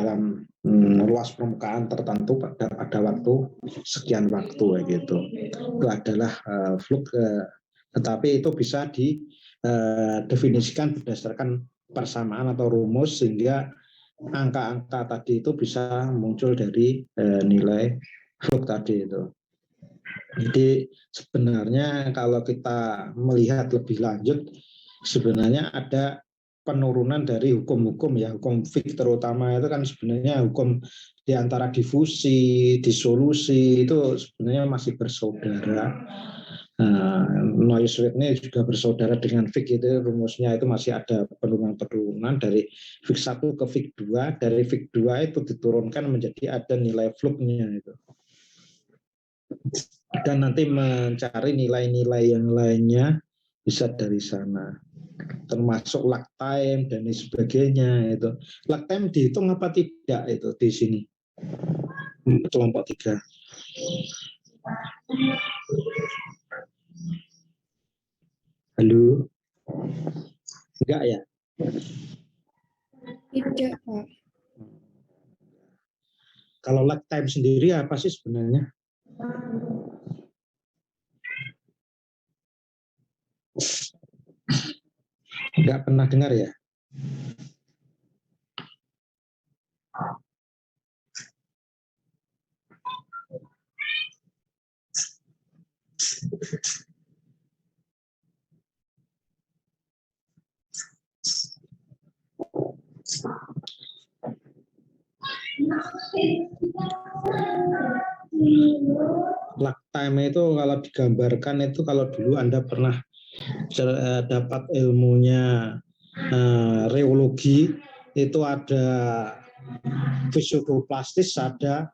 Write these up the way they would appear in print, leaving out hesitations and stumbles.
dalam luas permukaan tertentu pada waktu sekian waktu gitu. Itu adalah flux, tetapi itu bisa didefinisikan berdasarkan persamaan atau rumus sehingga angka-angka tadi itu bisa muncul dari nilai flux tadi itu. Jadi sebenarnya kalau kita melihat lebih lanjut, sebenarnya ada penurunan dari hukum-hukum ya, hukum Fick terutama itu kan sebenarnya hukum di antara difusi, disolusi itu sebenarnya masih bersaudara. Neuschwitz juga bersaudara dengan Fick, itu rumusnya itu masih ada penurunan-penurunan dari Fick 1 ke Fick 2, dari Fick 2 itu diturunkan menjadi ada nilai fluknya itu. Dan nanti mencari nilai-nilai yang lainnya bisa dari sana, termasuk lag time dan sebagainya itu. Lag time dihitung apa tidak itu di sini kelompok 3. Halo, enggak ya? Tidak, Pak. Kalau lag time sendiri apa sih sebenarnya? Enggak pernah dengar ya? Lag time itu kalau digambarkan itu, kalau dulu Anda pernah dapat ilmunya reologi, itu ada fisioplastis, ada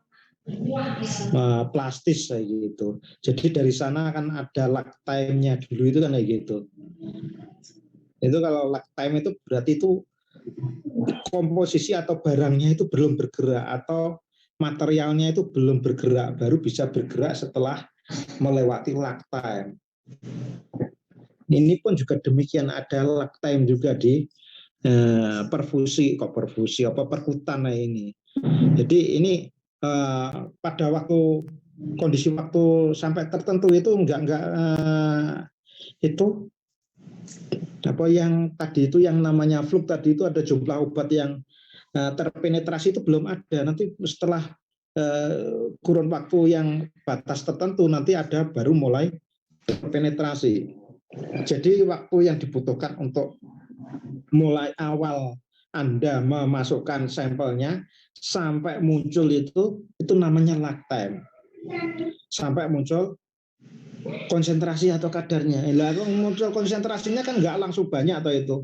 plastis kayak gitu. Jadi dari sana kan ada lag time-nya dulu itu kan kayak gitu. Itu kalau lag time itu berarti itu komposisi atau barangnya itu belum bergerak atau materialnya itu belum bergerak, baru bisa bergerak setelah melewati lag time. Ini pun juga demikian, ada lag time juga di perkutan ini. Jadi ini pada waktu kondisi waktu sampai tertentu itu enggak itu apa yang tadi itu yang namanya flux tadi itu ada jumlah obat yang terpenetrasi itu belum ada. Nanti setelah kurun waktu yang batas tertentu nanti ada baru mulai terpenetrasi. Jadi waktu yang dibutuhkan untuk mulai awal Anda memasukkan sampelnya sampai muncul itu namanya lag time. Sampai muncul konsentrasi atau kadarnya. Muncul konsentrasinya kan nggak langsung banyak atau itu.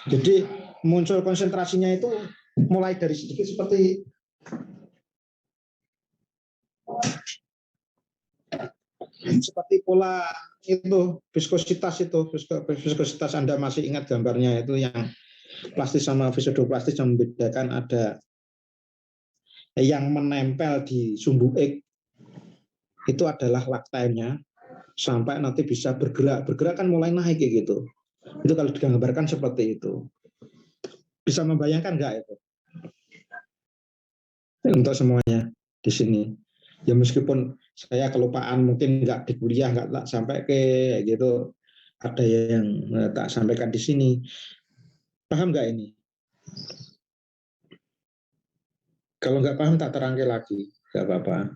Jadi muncul konsentrasinya itu mulai dari sedikit seperti pola itu viskositas Anda masih ingat gambarnya itu yang plastis sama fisioplastis yang membedakan ada yang menempel di sumbu X itu adalah lag time-nya sampai nanti bisa bergerak kan mulai naik kayak gitu. Itu kalau digambarkan seperti itu. Bisa membayangkan nggak itu? Untuk semuanya di sini. Ya meskipun saya kelupaan mungkin nggak di kuliah nggak sampai ke gitu, ada yang tak sampaikan di sini. Paham nggak ini? Kalau nggak paham tak terangkai lagi, nggak apa-apa.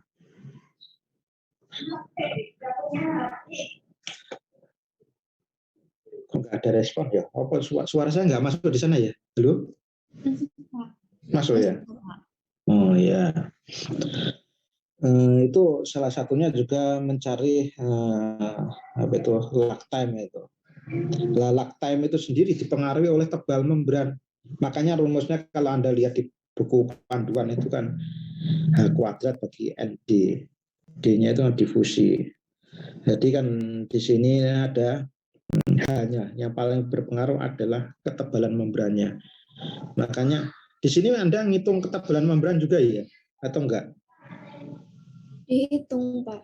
Kok nggak ada respon ya? Apa suara saya nggak masuk di sana ya? Halo? Masuk ya? Oh ya. Itu salah satunya juga mencari apa itu lag time itu. Lag time itu sendiri dipengaruhi oleh tebal membran. Makanya rumusnya kalau Anda lihat di buku panduan itu kan H kuadrat bagi ND. D-nya itu difusi. Jadi kan di sini ada H-nya. Yang paling berpengaruh adalah ketebalan membrannya. Makanya di sini Anda ngitung ketebalan membran juga ya? Atau enggak? Dihitung, Pak.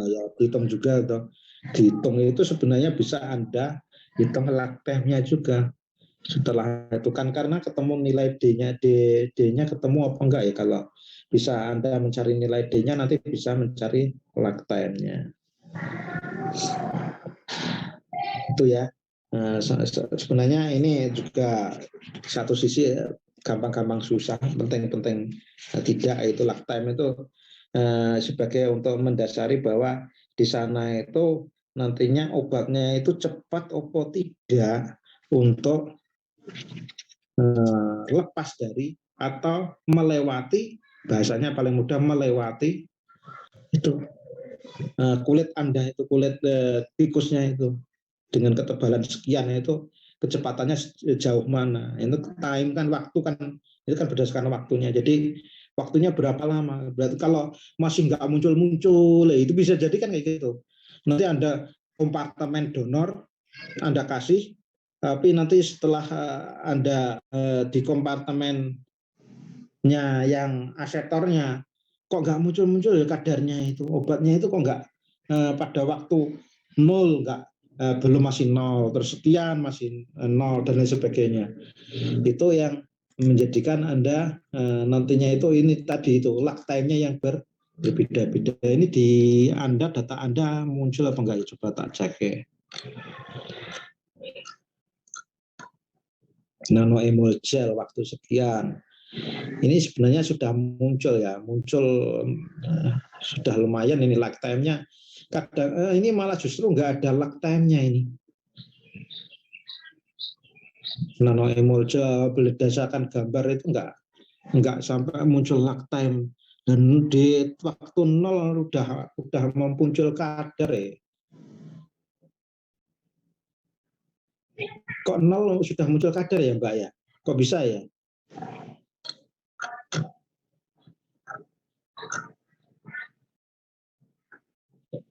Ya, dihitung juga toh. Dihitung itu sebenarnya bisa Anda hitung lag time-nya juga. Setelah itu kan karena ketemu nilai D-nya ketemu apa enggak ya, kalau bisa Anda mencari nilai D-nya nanti bisa mencari lag time-nya. Itu ya. Sebenarnya ini juga satu sisi gampang-gampang susah, penting-penting tidak, itu lag time itu sebagai untuk mendasari bahwa di sana itu nantinya obatnya itu cepat atau tidak untuk lepas dari atau melewati, bahasanya paling mudah melewati itu kulit Anda, itu kulit tikusnya itu dengan ketebalan sekian, itu kecepatannya jauh mana, itu time kan, waktu kan, itu kan berdasarkan waktunya. Jadi waktunya berapa lama, berarti kalau masih nggak muncul-muncul itu bisa jadi kan kayak gitu, nanti Anda kompartemen donor Anda kasih, tapi nanti setelah Anda di kompartemennya yang asetornya kok nggak muncul-muncul ya kadarnya, itu obatnya itu kok nggak pada waktu nol, nggak belum, masih nol, terus sekian masih nol dan lain sebagainya. Itu yang menjadikan Anda nantinya itu ini tadi itu lag time-nya yang berbeda-beda. Ini di Anda, data Anda muncul apa enggak ya, coba tak cek ya. Nano emul gel waktu sekian. Ini sebenarnya sudah muncul ya, muncul sudah lumayan ini lag time-nya. Kadang ini malah justru nggak ada lag time-nya ini. Nano emulsion berdasarkan gambar itu nggak sampai muncul lag time, dan di waktu nol udah muncul kadar ya. Kok nol sudah muncul kadar ya Mbak ya? Kok bisa ya?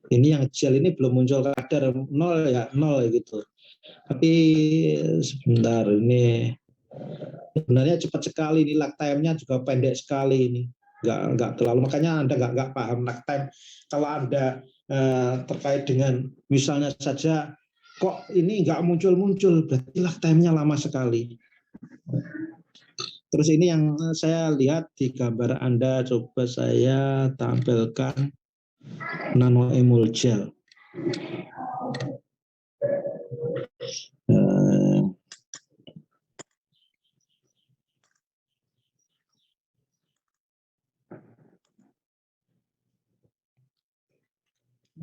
Ini yang gel ini belum muncul kadar, nol ya, nol gitu. Tapi sebentar, ini sebenarnya cepat sekali, ini lag time-nya juga pendek sekali ini. Nggak terlalu, makanya Anda nggak paham lag time. Kalau Anda terkait dengan misalnya saja kok ini nggak muncul-muncul, berarti lag time-nya lama sekali. Terus ini yang saya lihat di gambar Anda, coba saya tampilkan nano emul gel.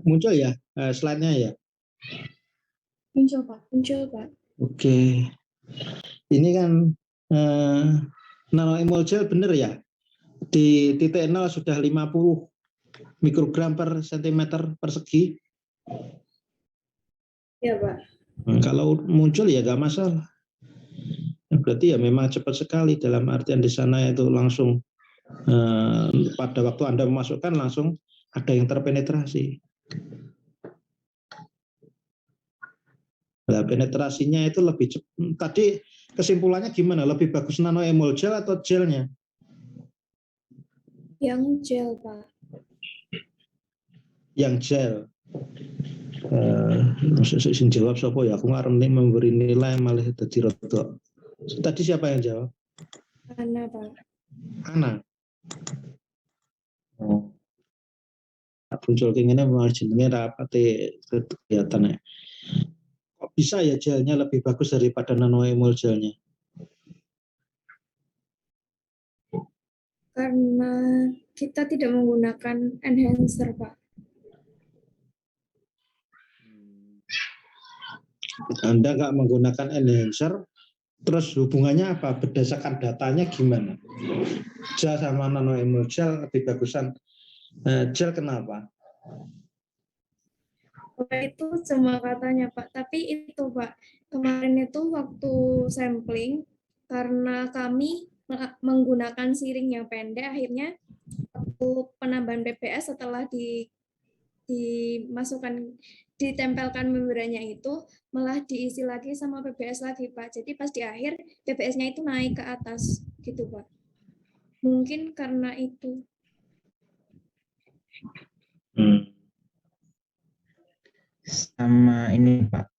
Muncul ya slide-nya ya? Muncul Pak, muncul Pak. Oke. Ini kan nano emul gel bener ya? Di titik 0 sudah 50 mikrogram per sentimeter persegi. Ya Pak. Kalau muncul ya nggak masalah. Berarti ya memang cepat sekali, dalam artian di sana itu langsung pada waktu Anda memasukkan langsung ada yang terpenetrasi. Nah, penetrasinya itu lebih cepat. Tadi kesimpulannya gimana? Lebih bagus nano emul gel atau gelnya? Yang gel Pak. Yang gel. Sing jawab siapa ya? Aku ngarep nih memberi nilai malah tadi rodok. Tadi siapa yang jawab? Ana Pak. Ana. Oh. Muncul keinginan memang jenenge rapate kegiatan ya. Kok bisa ya gelnya lebih bagus daripada nano emul gelnya? Karena kita tidak menggunakan enhancer Pak. Anda nggak menggunakan enhancer, terus hubungannya apa? Berdasarkan datanya gimana? Gel sama nano emul gel lebih bagusan gel, kenapa? Itu cuma katanya Pak, tapi itu Pak, kemarin itu waktu sampling, karena kami menggunakan siring yang pendek, akhirnya waktu penambahan PPS setelah dimasukkan, ditempelkan membrannya itu malah diisi lagi sama PBS lagi Pak. Jadi pas di akhir PBS-nya itu naik ke atas gitu Pak. Mungkin karena itu. Sama ini Pak,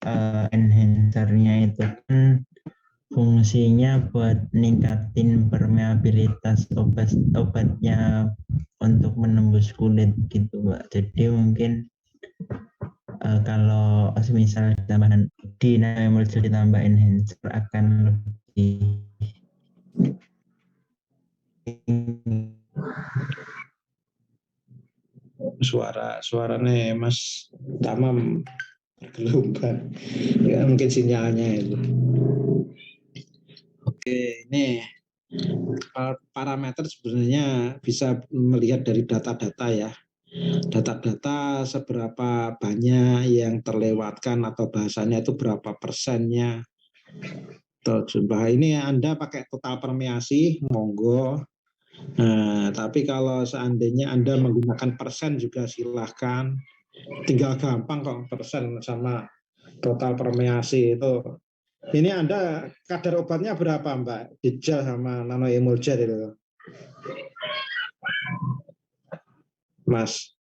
enhancernya itu kan fungsinya buat ningkatin permeabilitas obatnya untuk menembus kulit gitu, Mbak. Jadi mungkin kalau misal tambahan di emulsi ditambah enhancer akan lebih suaranya Mas Tamam bergelombang. Ya mungkin sinyalnya itu. Oke, ini parameter sebenarnya bisa melihat dari data-data ya. Data-data seberapa banyak yang terlewatkan atau bahasanya itu berapa persennya. Jumlah ini Anda pakai total permeasi, monggo. Nah, tapi kalau seandainya Anda menggunakan persen juga silahkan. Tinggal gampang kok persen sama total permeasi itu. Ini Anda kadar obatnya berapa Mbak? Di gel sama nano emulgel itu. Mas,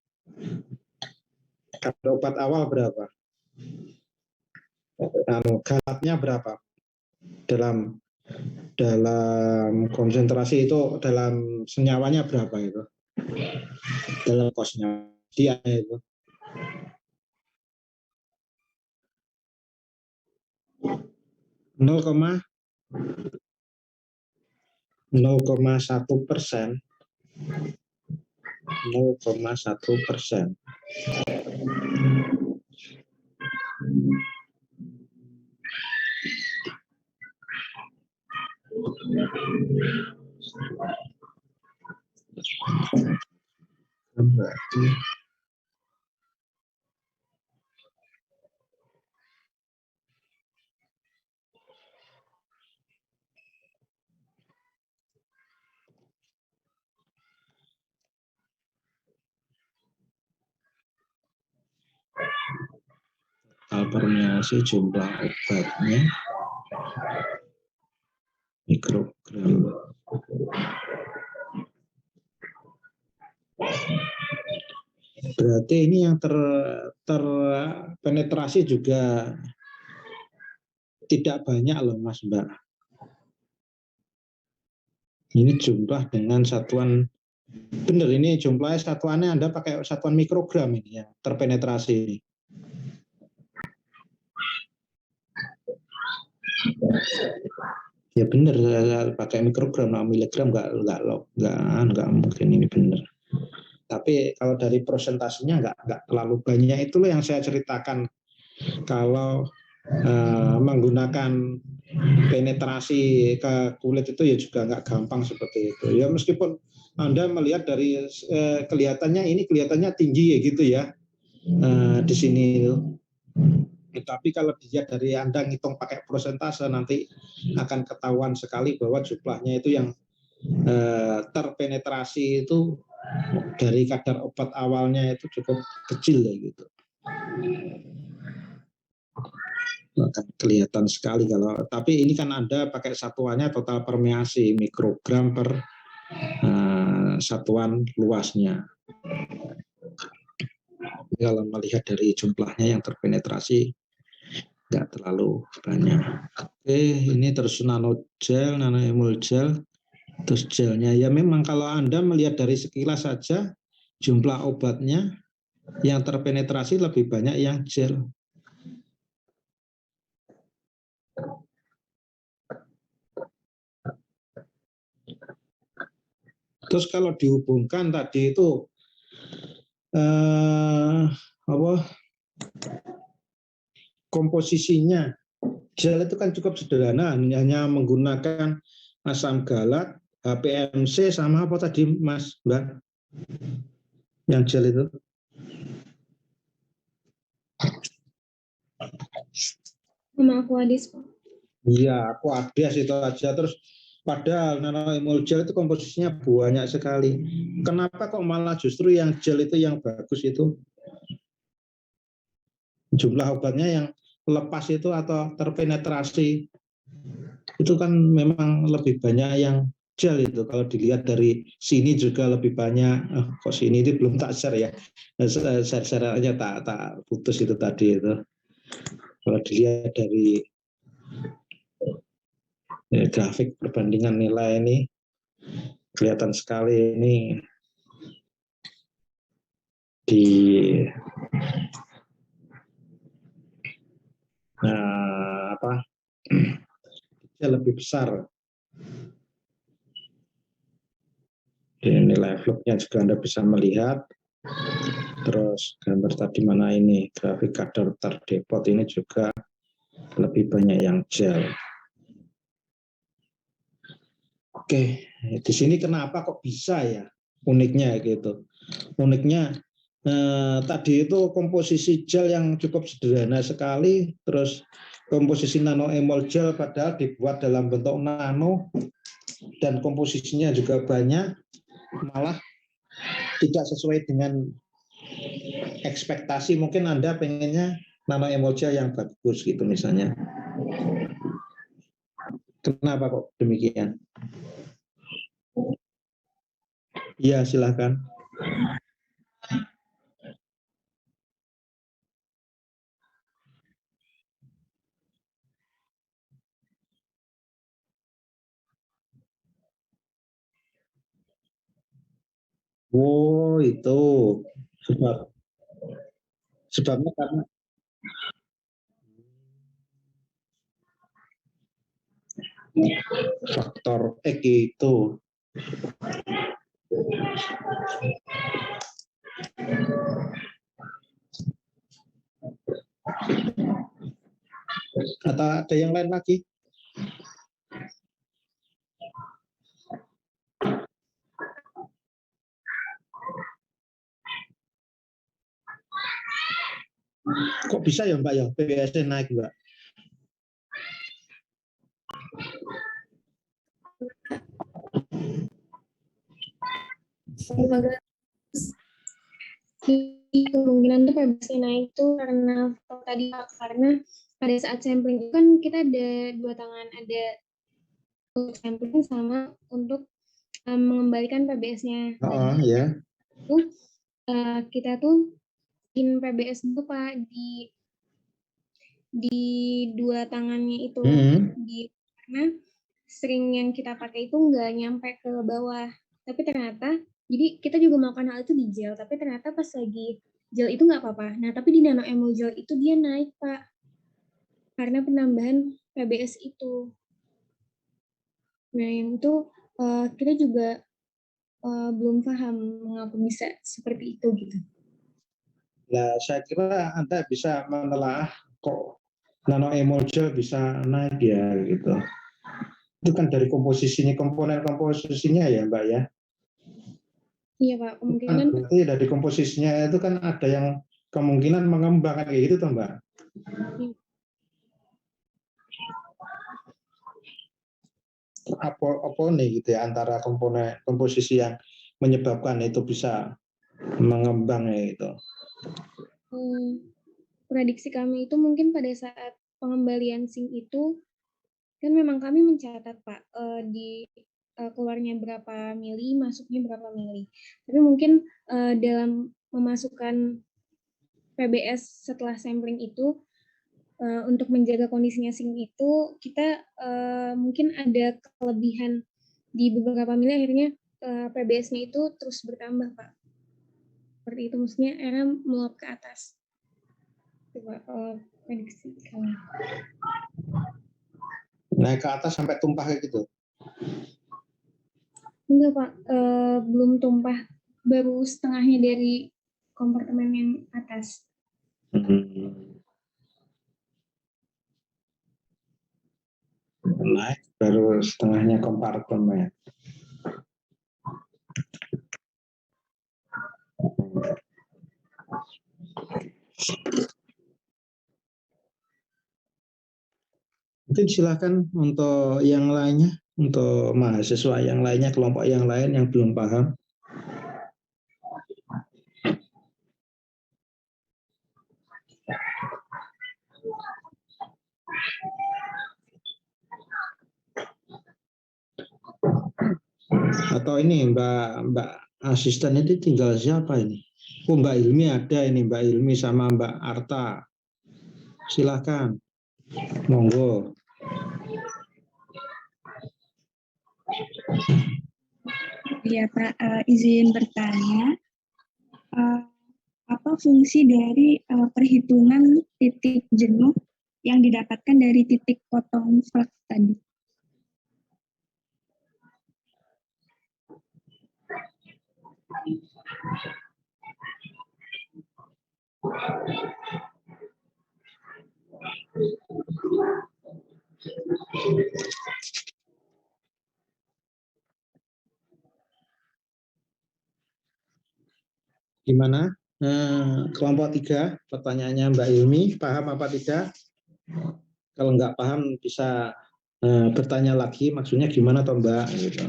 kadar obat awal berapa? Galatnya berapa? Dalam konsentrasi itu, dalam senyawanya berapa itu? Dalam kosnya dia itu. Nol koma 0,1%. 0,1%. Berarti permeasi jumlah obatnya mikrogram. Berarti ini yang terpenetrasi juga tidak banyak loh Mas Mbak. Ini jumlah dengan satuan, benar ini jumlahnya satuannya Anda pakai satuan mikrogram ini ya, terpenetrasi ini. Ya benar, pakai mikrogram, miligram nggak mungkin ini benar. Tapi kalau dari prosentasinya nggak terlalu banyak. Itulah yang saya ceritakan. Kalau menggunakan penetrasi ke kulit itu ya juga nggak gampang seperti itu. Ya meskipun Anda melihat dari kelihatannya tinggi ya gitu ya di sini. Tapi kalau dilihat dari Anda ngitung pakai prosentase nanti akan ketahuan sekali bahwa jumlahnya itu yang terpenetrasi itu dari kadar obat awalnya itu cukup kecil ya gitu. Akan kelihatan sekali kalau, tapi ini kan Anda pakai satuannya total permeasi mikrogram per satuan luasnya. Kalau melihat dari jumlahnya yang terpenetrasi nggak terlalu banyak. Oke, ini terus nano gel, nano emulgel, terus gelnya ya memang kalau Anda melihat dari sekilas saja jumlah obatnya yang terpenetrasi lebih banyak yang gel. Terus kalau dihubungkan tadi itu komposisinya, gel itu kan cukup sederhana, hanya menggunakan asam galat, HPMC sama apa tadi Mas Mbak? Yang gel itu? Sama Aquadis, Pak. Iya, Aquadis itu aja. Terus padahal nano emulgel itu komposisinya banyak sekali. Kenapa kok malah justru yang gel itu yang bagus itu? Jumlah obatnya yang lepas itu atau terpenetrasi itu kan memang lebih banyak yang gel itu. Kalau dilihat dari sini juga lebih banyak. Kok sini itu belum tak share ya? Share aja tak putus itu tadi itu. Kalau dilihat dari grafik perbandingan nilai ini kelihatan sekali ini di lebih besar. Di nilai fluknya juga Anda bisa melihat. Terus gambar tadi mana ini, grafik kadar terdepot ini juga lebih banyak yang gel. Oke, di sini kenapa kok bisa ya? Uniknya gitu. Uniknya tadi itu komposisi gel yang cukup sederhana sekali, terus komposisi nano emol gel padahal dibuat dalam bentuk nano dan komposisinya juga banyak, malah tidak sesuai dengan ekspektasi. Mungkin Anda pengennya nano emol gel yang bagus gitu misalnya. Kenapa kok demikian? Iya, silakan. Oh, itu sebabnya karena faktor X itu. Atau ada yang lain lagi? Kok bisa ya Mbak ya PBS naik Mbak? Kemungkinan tuh PBS naik tuh karena pada saat sampling itu kan kita ada dua tangan, ada untuk sampling sama untuk mengembalikan PBS-nya. Oh, ya. Kita tuh bikin PBS itu Pak di dua tangannya itu, karena string yang kita pakai itu nggak nyampe ke bawah. Tapi ternyata, jadi kita juga melakukan hal itu di gel, tapi ternyata pas lagi gel itu nggak apa-apa. Nah, tapi di nano emol gel itu dia naik Pak, karena penambahan PBS itu. Nah, yang itu kita juga belum paham mengapa bisa seperti itu gitu. Nah, saya kira Anda bisa menelaah kok nano emol gel bisa naik ya gitu. Itu kan dari komposisinya, komponen komposisinya ya Mbak ya. Iya Pak, kemungkinan. Berarti dari komposisinya itu kan ada yang kemungkinan mengembang kayak gitu toh Mbak. Apa nih gitu ya antara komponen komposisi yang menyebabkan itu bisa mengembang ya itu. Prediksi kami itu mungkin pada saat pengembalian SIM itu kan memang kami mencatat Pak di keluarnya berapa mili, masuknya berapa mili. Tapi mungkin dalam memasukkan PBS setelah sampling itu untuk menjaga kondisinya SIM itu kita mungkin ada kelebihan di beberapa mili, akhirnya PBS-nya itu terus bertambah Pak. Seperti itu, maksudnya akhirnya meluap ke atas. Coba prediksi kami. Naik ke atas sampai tumpah kayak gitu? Enggak Pak, belum tumpah, baru setengahnya dari kompartemen yang atas. Naik baru setengahnya kompartemen. Mungkin silakan untuk yang lainnya, untuk mahasiswa yang lainnya, kelompok yang lain yang belum paham. Atau ini Mbak asisten itu tinggal siapa ini? Oh Mbak Ilmi ada ini, Mbak Ilmi sama Mbak Arta. Silakan, monggo. Iya Pak, izin bertanya, apa fungsi dari perhitungan titik jenuh yang didapatkan dari titik potong flux tadi? Gimana? Kelompok 3, pertanyaannya Mbak Ilmi, paham apa tidak? Kalau nggak paham bisa bertanya lagi, maksudnya gimana toh Mbak? Gitu.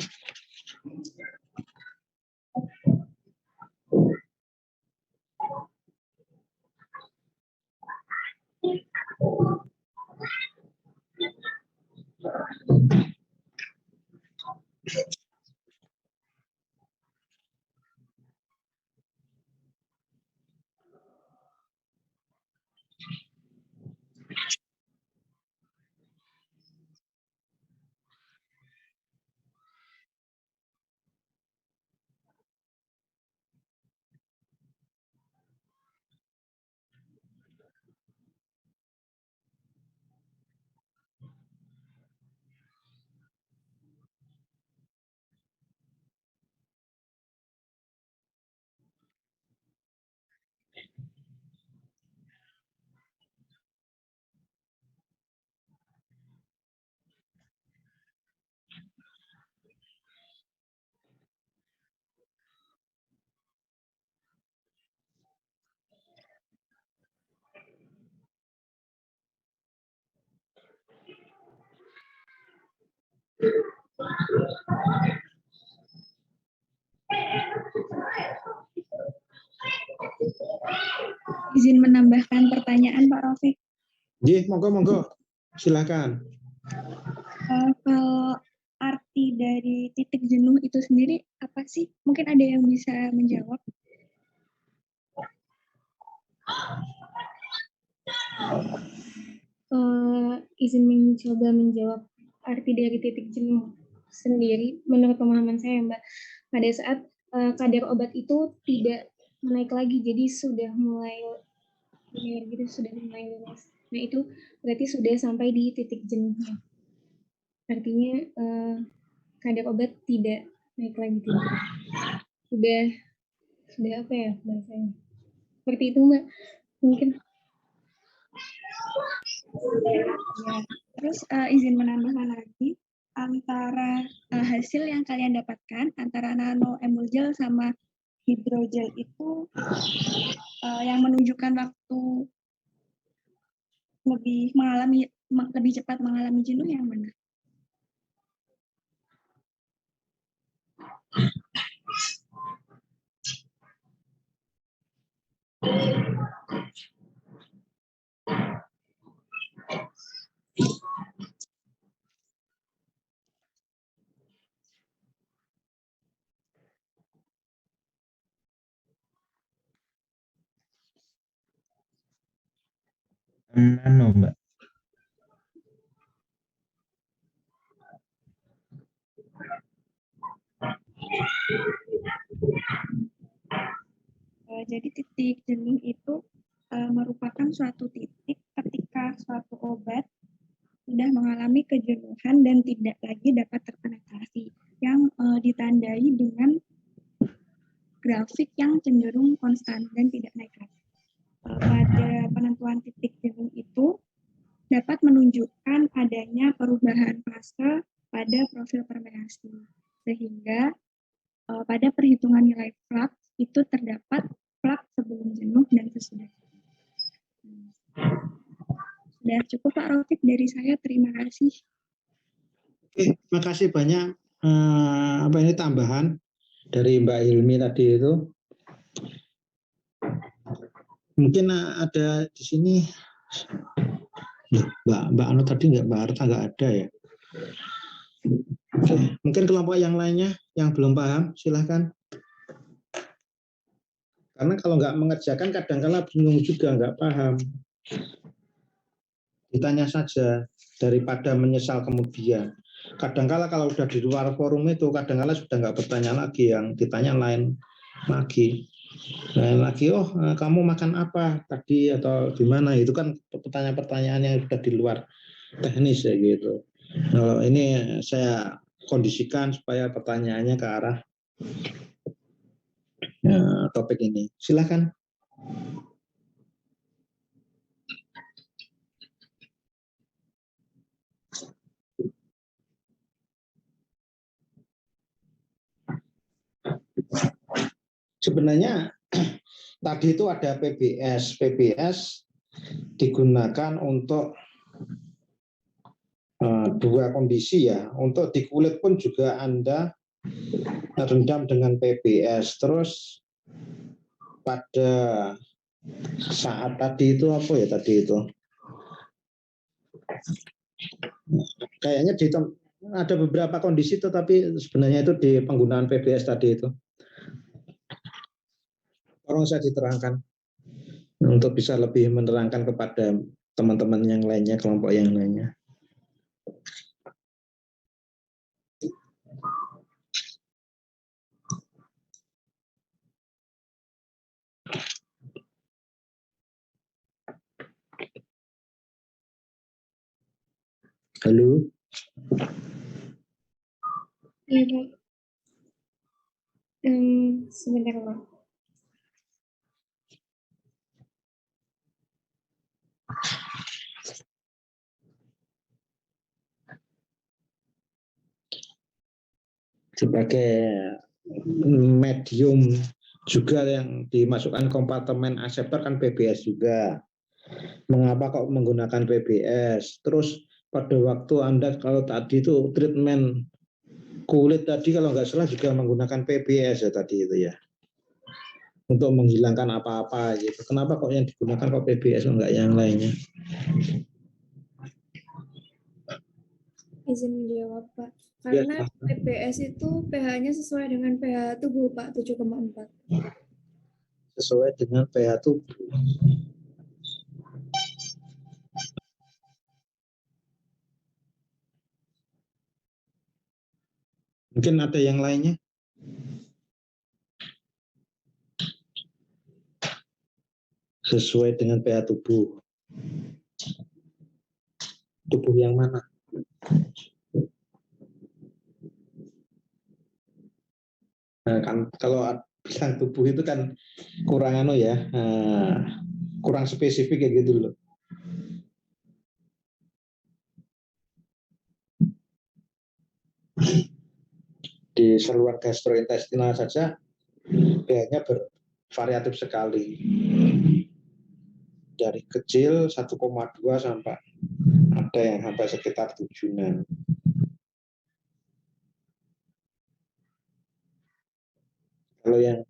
Izin menambahkan pertanyaan Pak Rafiq. Monggo, silakan. Kalau arti dari titik jenuh itu sendiri apa sih? Mungkin ada yang bisa menjawab. Izin mencoba menjawab arti dari titik jenuh sendiri. Menurut pemahaman saya, Mbak, pada saat kadar obat itu tidak menaik lagi, jadi sudah mulai gitu, sudah mulai lurus. Nah itu berarti sudah sampai di titik jenuhnya. Artinya kadar obat tidak naik lagi, sudah apa ya bahasanya? Seperti itu Mbak, mungkin. Ya. Terus izin menambahkan lagi, antara hasil yang kalian dapatkan antara nano emulgel sama hidrogel itu yang menunjukkan waktu lebih cepat mengalami jenuh yang mana? Nano, Mbak. Jadi titik jenuh itu merupakan suatu titik ketika suatu obat sudah mengalami kejenuhan dan tidak lagi dapat terpenetrasi, yang ditandai dengan grafik yang cenderung konstan dan tidak naik lagi. Pada penentuan titik jenuh itu dapat menunjukkan adanya perubahan fase pada profil permeasi, sehingga pada perhitungan nilai flux itu terdapat flux sebelum jenuh dan sesudah. Sudah cukup Pak Rafiq dari saya, terima kasih. Oke, terima kasih banyak. Ini tambahan dari Mbak Ilmi tadi itu. Mungkin ada di sini Mbak Anu tadi Mbak Arta nggak ada ya. Oke, mungkin kelompok yang lainnya yang belum paham silahkan. Karena kalau nggak mengerjakan kadang-kala bingung juga, nggak paham. Ditanya saja daripada menyesal kemudian. Kadangkala kalau udah di luar forum itu, kadangkala sudah nggak bertanya lagi, yang ditanya lain lagi. Oh kamu makan apa tadi atau gimana, itu kan pertanyaan-pertanyaan yang sudah di luar teknis ya gitu. Kalau ini saya kondisikan supaya pertanyaannya ke arah topik ini. Silakan. Sebenarnya tadi itu ada PBS. PBS digunakan untuk dua kondisi ya. Untuk di kulit pun juga Anda rendam dengan PBS. Terus pada saat tadi itu apa ya tadi itu? Kayaknya ada beberapa kondisi tetapi sebenarnya itu di penggunaan PBS tadi itu. Tolong saya diterangkan untuk bisa lebih menerangkan kepada teman-teman yang lainnya, kelompok yang lainnya. Halo. Iya, Pak. Sebentar, Pak. Sebagai medium juga yang dimasukkan kompartemen aseptor kan PBS juga. Mengapa kok menggunakan PBS? Terus pada waktu Anda kalau tadi itu treatment kulit tadi kalau nggak salah juga menggunakan PBS ya tadi itu ya. Untuk menghilangkan apa-apa gitu. Kenapa kok yang digunakan kok PBS enggak yang lainnya? Izin menjawab, Pak. Ya, Karena PBS itu pH-nya sesuai dengan pH tubuh, Pak, 7,4. sesuai dengan pH tubuh. Mungkin ada yang lainnya? Sesuai dengan pH tubuh. Tubuh yang mana? Nah, kan kalau bilang tubuh itu kan kurang kurang spesifik kayak gitu loh. Di saluran gastrointestinal saja pH-nya bervariatif sekali. Dari kecil 1,2 sampai ada yang sampai sekitar 7. Kalau yang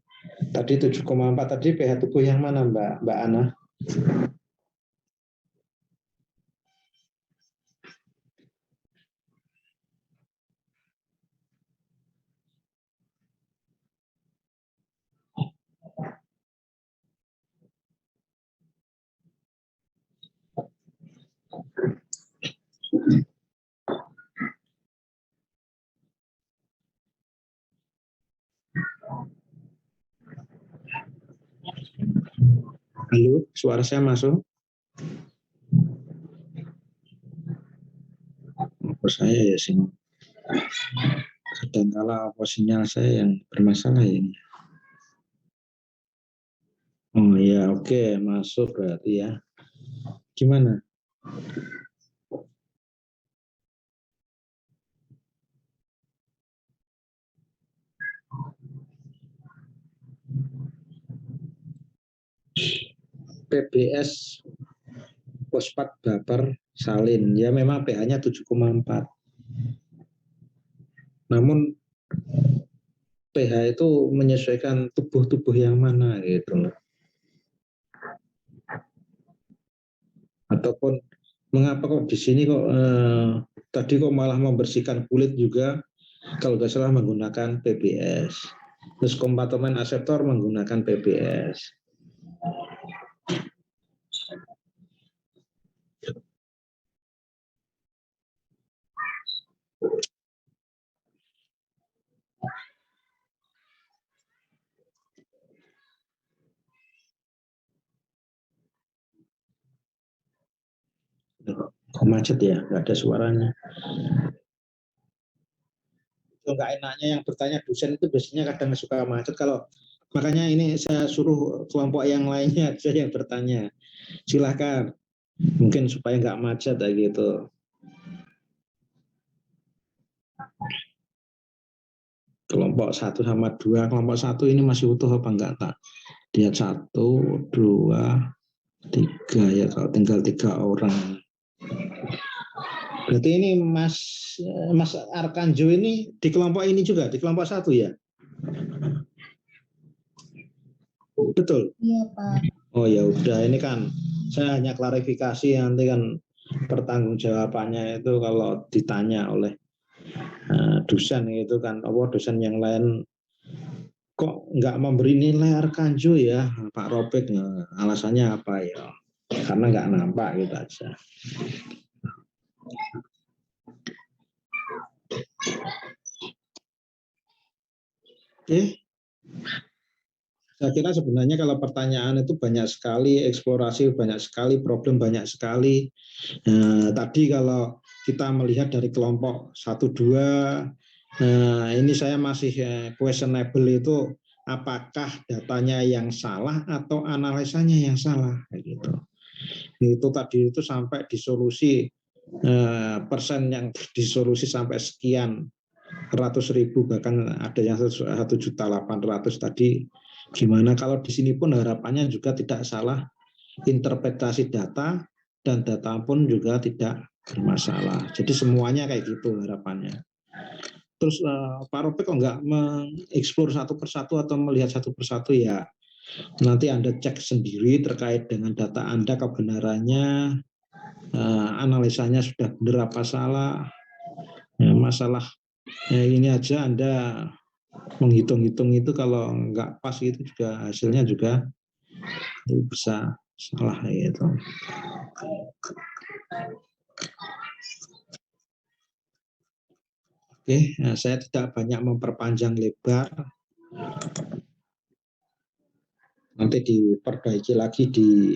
tadi 7,4 tadi pH tubuh yang mana Mbak Ana? Halo, suara saya masuk? Apa saya ya sih? Kadangkala apa sinyal saya yang bermasalah ini. Oh ya, oke, masuk berarti ya. Gimana? PBS fosfat baper salin ya memang pH-nya 7,4. Namun pH itu menyesuaikan tubuh-tubuh yang mana gitu loh. Ataupun mengapa kok di sini kok tadi kok malah membersihkan kulit juga kalau nggak salah menggunakan PBS. Terus kompartemen aseptor menggunakan PBS. Macet ya, nggak ada suaranya. Itu nggak enaknya yang bertanya dosen itu biasanya kadang suka macet. Kalau makanya ini saya suruh kelompok yang lainnya aja yang bertanya. Silakan, mungkin supaya nggak macet kayak gitu. Kelompok 1 sama 2, kelompok 1 ini masih utuh apa enggak tak? Lihat 1, 2, 3 ya, kalau tinggal 3 orang. Berarti ini Mas Arkanjo ini di kelompok ini juga, di kelompok 1 ya? Betul? Iya, Pak. Oh ya udah, ini kan saya hanya klarifikasi, nanti kan pertanggungjawabannya itu kalau ditanya oleh dosen itu kan, dosen yang lain kok nggak memberi nilai Arkanjo ya Pak Robek, alasannya apa ya? Karena nggak nampak gitu aja. Oke, saya kira sebenarnya kalau pertanyaan itu banyak sekali, eksplorasi banyak sekali, problem banyak sekali. Tadi kalau kita melihat dari kelompok 1-2, ini saya masih questionable itu apakah datanya yang salah atau analisanya yang salah gitu. Itu tadi itu sampai disolusi persen yang disolusi sampai sekian ratus ribu, bahkan ada yang 1.800.000 tadi. Gimana kalau di sini pun harapannya juga tidak salah interpretasi data dan data pun juga tidak bermasalah. Jadi semuanya kayak gitu harapannya. Terus Pak Robek kok nggak mengeksplor satu persatu atau melihat satu persatu ya? Nanti Anda cek sendiri terkait dengan data Anda kebenarannya, analisanya sudah benar apa salah. Masalah ini aja Anda menghitung-hitung itu kalau nggak pas itu juga hasilnya juga bisa salah gitu. Oke, saya tidak banyak memperpanjang lebar. Nanti diperbaiki lagi di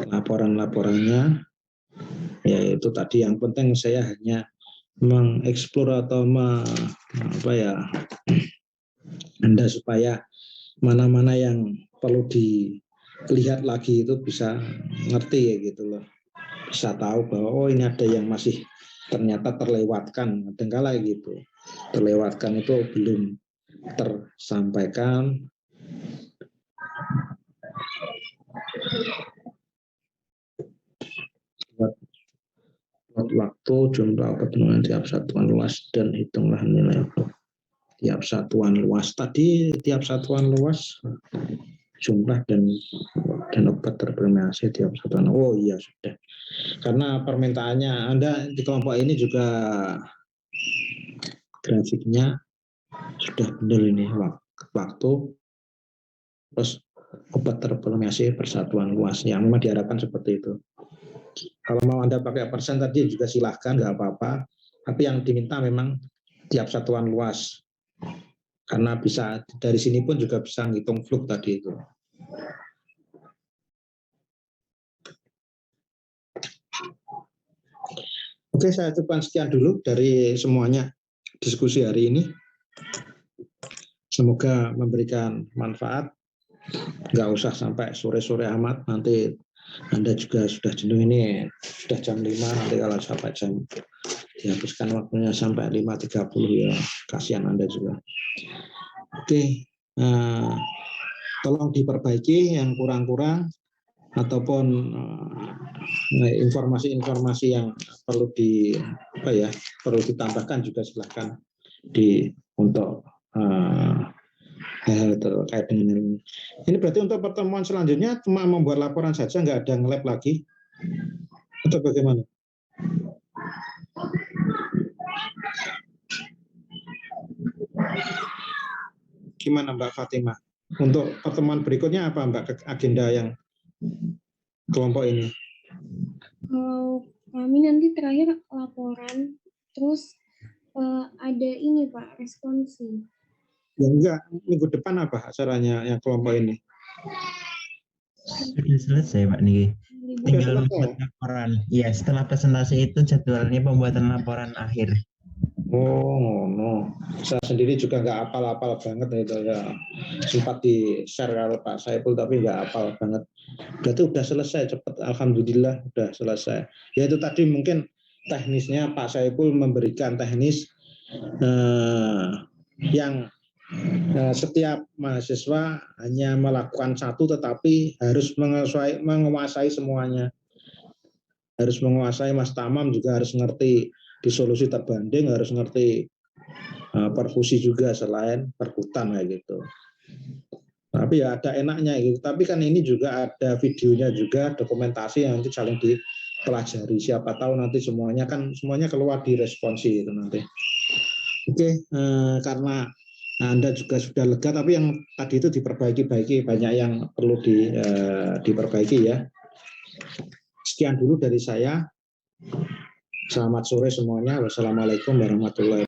laporan-laporannya. Yaitu tadi yang penting saya hanya mengeksplor atau Anda supaya mana-mana yang perlu dilihat lagi itu bisa ngerti ya gitu loh. Bisa tahu bahwa oh ini ada yang masih ternyata terlewatkan, kadang-kala gitu. Terlewatkan itu belum tersampaikan. Buat waktu, jumlah pertemuan tiap satuan luas, dan hitunglah nilai tiap satuan luas. Tadi tiap satuan luas jumlah dan obat terperimentasi tiap satuan. Oh iya sudah. Karena permintaannya Anda di kelompok ini juga grafiknya sudah benar ini waktu terus obat terperimentasi persatuan luas yang memang diharapkan seperti itu. Kalau mau Anda pakai persen tadi juga silahkan, nggak apa-apa. Tapi yang diminta memang tiap satuan luas. Karena bisa dari sini pun juga bisa ngitung fluk tadi itu. Oke, saya cukupkan sekian dulu dari semuanya diskusi hari ini. Semoga memberikan manfaat. Nggak usah sampai sore-sore amat, nanti Anda juga sudah jenuh, ini sudah jam 5, nanti kalau sampai jam dihabiskan waktunya sampai 5.30 ya kasihan Anda juga. Oke, tolong diperbaiki yang kurang-kurang ataupun informasi-informasi yang perlu perlu ditambahkan juga silahkan untuk hal-hal terkait dengan ini. Ini berarti untuk pertemuan selanjutnya cuma membuat laporan saja, nggak ada nge-lab lagi atau bagaimana? Gimana Mbak Fatimah? Untuk pertemuan berikutnya apa Mbak agenda yang kelompok ini? Kami nanti terakhir laporan, terus ada ini Pak, responsi. Ya enggak, minggu depan apa acaranya yang kelompok ini? Sudah selesai Pak Niki. tinggal selesai. membuat laporan. Iya, setelah presentasi itu jadwalnya pembuatan laporan akhir. Oh, no. Saya sendiri juga nggak apal-apal banget itu ya. Sempat di-share kalau Pak Saiful tapi nggak apal banget. Berarti udah selesai cepat, alhamdulillah udah selesai. Ya itu tadi mungkin teknisnya Pak Saiful memberikan teknis yang setiap mahasiswa hanya melakukan satu tetapi harus menguasai semuanya. Harus menguasai, Mas Tamam juga harus ngerti disolusi terbanding, harus ngerti perfusi juga selain perkutan kayak gitu. Tapi ya ada enaknya gitu. Tapi kan ini juga ada videonya juga, dokumentasi yang nanti saling dipelajari. Siapa tahu nanti semuanya keluar di responsi itu nanti. Oke, karena Anda juga sudah lega, tapi yang tadi itu diperbaiki, banyak yang perlu diperbaiki ya. Sekian dulu dari saya. Selamat sore semuanya. Wassalamualaikum warahmatullahi wabarakatuh.